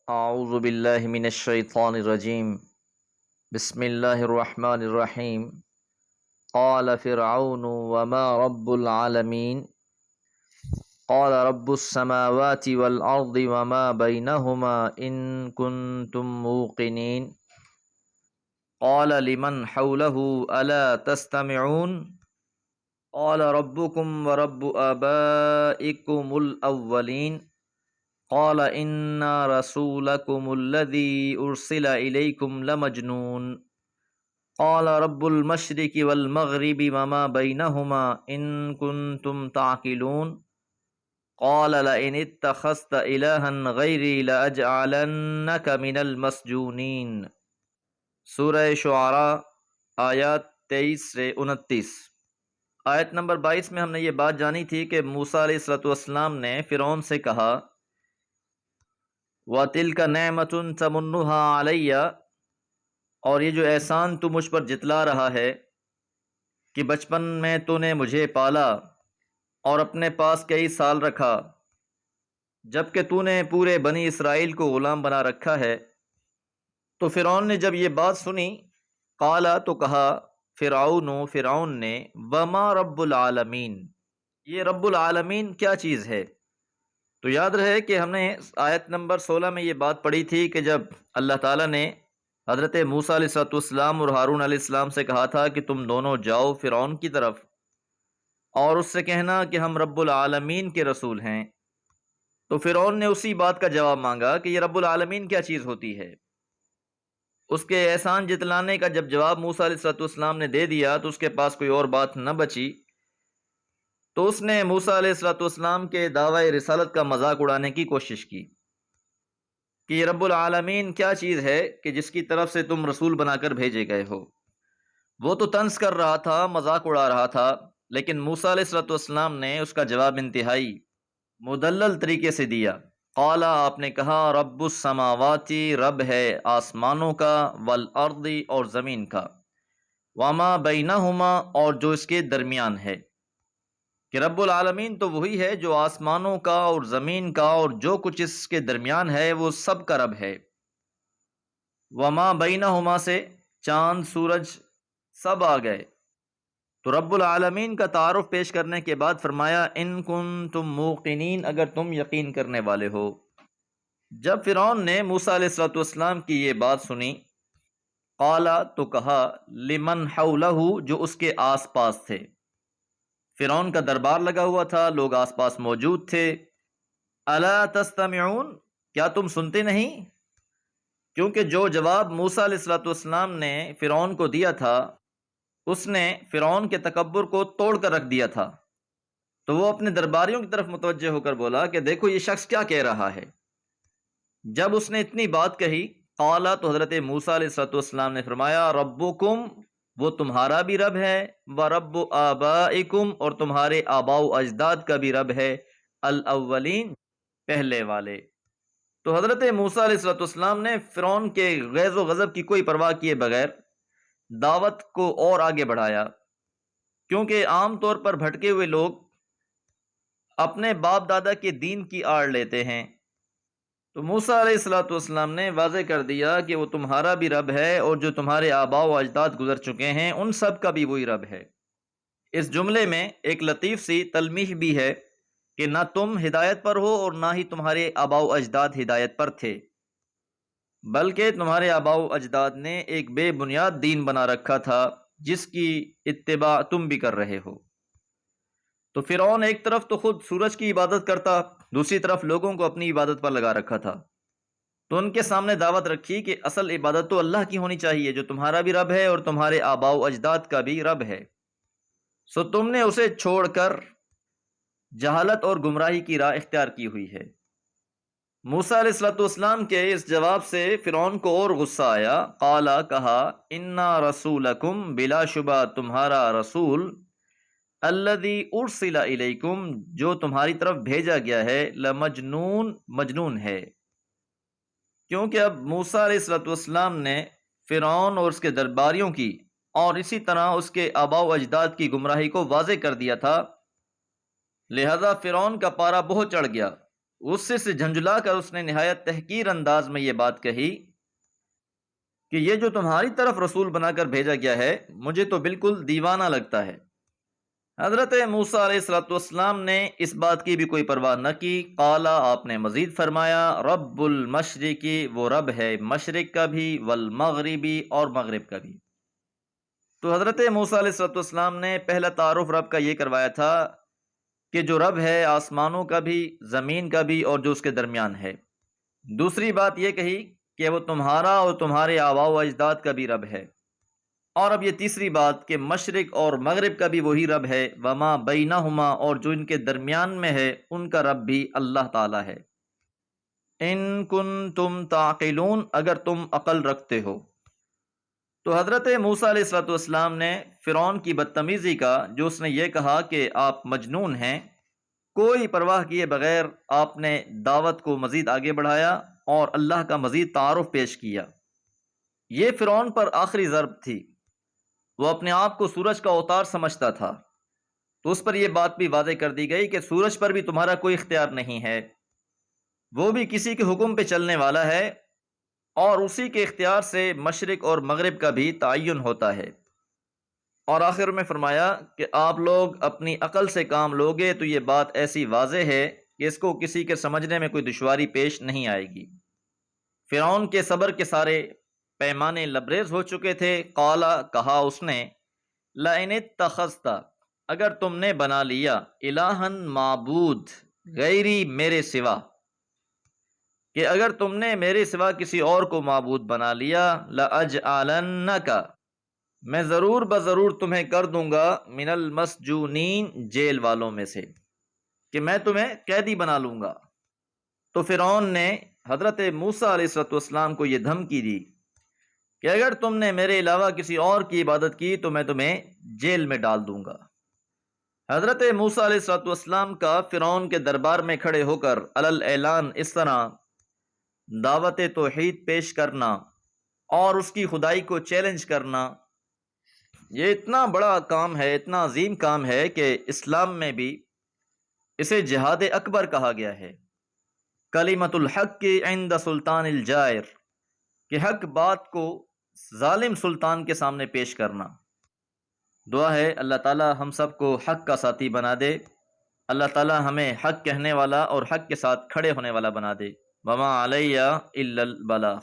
اعوذ باللہ من الشیطان الرجیم بسم اللہ الرحمن الرحیم قال فرعون وما رب العالمین قال رب السماوات والارض وما بینہما ان کنتم موقنین قال لمن حولہ الا تستمعون قال ربکم ورب آبائکم الاولین قال ان رسولکم الذی ارسل الیکم لمجنون قال رب المشرق والمغرب وما بینہما ان کنتم تعقلون قال لئن اتخذت الہا غیری لاجعلنک من المسجونین۔ سورہ شعراء آیات 23 سے 29۔ آیت نمبر 22 میں ہم نے یہ بات جانی تھی کہ موسیٰ علیہ السلام نے فرعون سے کہا وَتِلْكَ نِعْمَةٌ تَمُنُّهَا عَلَيَّ، اور یہ جو احسان تو مجھ پر جتلا رہا ہے کہ بچپن میں تو نے مجھے پالا اور اپنے پاس کئی سال رکھا، جبکہ تو نے پورے بنی اسرائیل کو غلام بنا رکھا ہے۔ تو فرعون نے جب یہ بات سنی، قالا تو کہا، فرعون نے، وما رب العالمین، یہ رب العالمین کیا چیز ہے؟ تو یاد رہے کہ ہم نے آیت نمبر 16 میں یہ بات پڑھی تھی کہ جب اللہ تعالیٰ نے حضرت موسیٰ علیہ السلام اور ہارون علیہ السلام سے کہا تھا کہ تم دونوں جاؤ فرعون کی طرف اور اس سے کہنا کہ ہم رب العالمین کے رسول ہیں، تو فرعون نے اسی بات کا جواب مانگا کہ یہ رب العالمین کیا چیز ہوتی ہے۔ اس کے احسان جتلانے کا جب جواب موسیٰ علیہ السلام نے دے دیا تو اس کے پاس کوئی اور بات نہ بچی، تو اس نے موسیٰ علیہ السلام کے دعوی رسالت کا مذاق اڑانے کی کوشش کی کہ یہ رب العالمین کیا چیز ہے کہ جس کی طرف سے تم رسول بنا کر بھیجے گئے ہو۔ وہ تو طنز کر رہا تھا، مذاق اڑا رہا تھا، لیکن موسیٰ علیہ السلام نے اس کا جواب انتہائی مدلل طریقے سے دیا۔ قالا، آپ نے کہا، رب السماواتی، رب ہے آسمانوں کا، والارض، اور زمین کا، وما بینہما، اور جو اس کے درمیان ہے، کہ رب العالمین تو وہی ہے جو آسمانوں کا اور زمین کا اور جو کچھ اس کے درمیان ہے وہ سب کا رب ہے۔ وما بینہما سے چاند، سورج سب آ گئے۔ تو رب العالمین کا تعارف پیش کرنے کے بعد فرمایا ان کنتم موقنین، اگر تم یقین کرنے والے ہو۔ جب فرعون نے موسیٰ علیہ السلام کی یہ بات سنی، قالا تو کہا، لمن حولہ، جو اس کے آس پاس تھے۔ فرعون کا دربار لگا ہوا تھا، لوگ آس پاس موجود تھے۔ الا تستمعون، کیا تم سنتے نہیں؟ کیونکہ جو جواب موسیٰ علیہ السلام نے فرعون کو دیا تھا اس نے فرعون کے تکبر کو توڑ کر رکھ دیا تھا، تو وہ اپنے درباریوں کی طرف متوجہ ہو کر بولا کہ دیکھو یہ شخص کیا کہہ رہا ہے۔ جب اس نے اتنی بات کہی، قالا، تو حضرت موسیٰ علیہ السلام نے فرمایا، ربکم، وہ تمہارا بھی رب ہے، ورب آبائکم، اور تمہارے آباء و اجداد کا بھی رب ہے، الاولین، پہلے والے۔ تو حضرت موسیٰ علیہ السلام نے فرعون کے غیظ و غضب کی کوئی پرواہ کیے بغیر دعوت کو اور آگے بڑھایا، کیونکہ عام طور پر بھٹکے ہوئے لوگ اپنے باپ دادا کے دین کی آڑ لیتے ہیں، تو موسیٰ علیہ السلام نے واضح کر دیا کہ وہ تمہارا بھی رب ہے اور جو تمہارے آباء و اجداد گزر چکے ہیں ان سب کا بھی وہی رب ہے۔ اس جملے میں ایک لطیف سی تلمیح بھی ہے کہ نہ تم ہدایت پر ہو اور نہ ہی تمہارے آباء و اجداد ہدایت پر تھے، بلکہ تمہارے آباء و اجداد نے ایک بے بنیاد دین بنا رکھا تھا جس کی اتباع تم بھی کر رہے ہو۔ تو فرعون ایک طرف تو خود سورج کی عبادت کرتا، دوسری طرف لوگوں کو اپنی عبادت پر لگا رکھا تھا، تو ان کے سامنے دعوت رکھی کہ اصل عبادت تو اللہ کی ہونی چاہیے جو تمہارا بھی رب ہے اور تمہارے آباء و اجداد کا بھی رب ہے، سو تم نے اسے چھوڑ کر جہالت اور گمراہی کی راہ اختیار کی ہوئی ہے۔ موسیٰ علیہ السلام کے اس جواب سے فرعون کو اور غصہ آیا۔ قالا، کہا، انا رسولکم، بلا شبہ تمہارا رسول، الذی ارسل الیکم، جو تمہاری طرف بھیجا گیا ہے، لمجنون، مجنون ہے۔ کیونکہ اب موسیٰ علیہ السلام نے فرعون اور اس کے درباریوں کی اور اسی طرح اس کے آباء و اجداد کی گمراہی کو واضح کر دیا تھا، لہذا فرعون کا پارا بہت چڑھ گیا، غصے سے جھنجھلا کر اس نے نہایت تحقیر انداز میں یہ بات کہی کہ یہ جو تمہاری طرف رسول بنا کر بھیجا گیا ہے مجھے تو بالکل دیوانہ لگتا ہے۔ حضرت موسیٰ علیہ الصلوۃ والسلام نے اس بات کی بھی کوئی پرواہ نہ کی۔ قالا، آپ نے مزید فرمایا، رب المشرقی، وہ رب ہے مشرق کا بھی، والمغربی، اور مغرب کا بھی۔ تو حضرت موسیٰ علیہ الصلوۃ والسلام نے پہلا تعارف رب کا یہ کروایا تھا کہ جو رب ہے آسمانوں کا بھی، زمین کا بھی، اور جو اس کے درمیان ہے۔ دوسری بات یہ کہی کہ وہ تمہارا اور تمہارے آباء و اجداد کا بھی رب ہے۔ اور اب یہ تیسری بات کہ مشرق اور مغرب کا بھی وہی رب ہے، وما بینہما، اور جو ان کے درمیان میں ہے ان کا رب بھی اللہ تعالی ہے۔ ان کنتم تعقلون، اگر تم عقل رکھتے ہو۔ تو حضرت موسیٰ علیہ الصلوۃ والسلام نے فرعون کی بدتمیزی کا، جو اس نے یہ کہا کہ آپ مجنون ہیں، کوئی پرواہ کیے بغیر آپ نے دعوت کو مزید آگے بڑھایا اور اللہ کا مزید تعارف پیش کیا۔ یہ فرعون پر آخری ضرب تھی۔ وہ اپنے آپ کو سورج کا اوتار سمجھتا تھا، تو اس پر یہ بات بھی واضح کر دی گئی کہ سورج پر بھی تمہارا کوئی اختیار نہیں ہے، وہ بھی کسی کے حکم پہ چلنے والا ہے، اور اسی کے اختیار سے مشرق اور مغرب کا بھی تعین ہوتا ہے۔ اور آخر میں فرمایا کہ آپ لوگ اپنی عقل سے کام لوگے تو یہ بات ایسی واضح ہے کہ اس کو کسی کے سمجھنے میں کوئی دشواری پیش نہیں آئے گی۔ فرعون کے صبر کے سارے پیمانے لبریز ہو چکے تھے۔ قالا، کہا اس نے، لئن اتخذت، اگر تم نے بنا لیا، الہن، معبود، غیری، میرے سوا، کہ اگر تم نے میرے سوا کسی اور کو معبود بنا لیا، لأجعلنک، میں ضرور بضرور تمہیں کر دوں گا، من المسجونین، جیل والوں میں سے، کہ میں تمہیں قیدی بنا لوں گا۔ تو فرعون نے حضرت موسیٰ علیہ الصلوۃ والسلام کو یہ دھمکی دی کہ اگر تم نے میرے علاوہ کسی اور کی عبادت کی تو میں تمہیں جیل میں ڈال دوں گا۔ حضرت موسیٰ علیہ الصلوۃ والسلام کا فرعون کے دربار میں کھڑے ہو کر علل اعلان اس طرح دعوت توحید پیش کرنا اور اس کی خدائی کو چیلنج کرنا، یہ اتنا بڑا کام ہے، اتنا عظیم کام ہے کہ اسلام میں بھی اسے جہاد اکبر کہا گیا ہے۔ کلمۃ الحق عند سلطان الجائر، کہ حق بات کو ظالم سلطان کے سامنے پیش کرنا۔ دعا ہے اللہ تعالی ہم سب کو حق کا ساتھی بنا دے، اللہ تعالی ہمیں حق کہنے والا اور حق کے ساتھ کھڑے ہونے والا بنا دے۔ وما علیہ الا البلاغ۔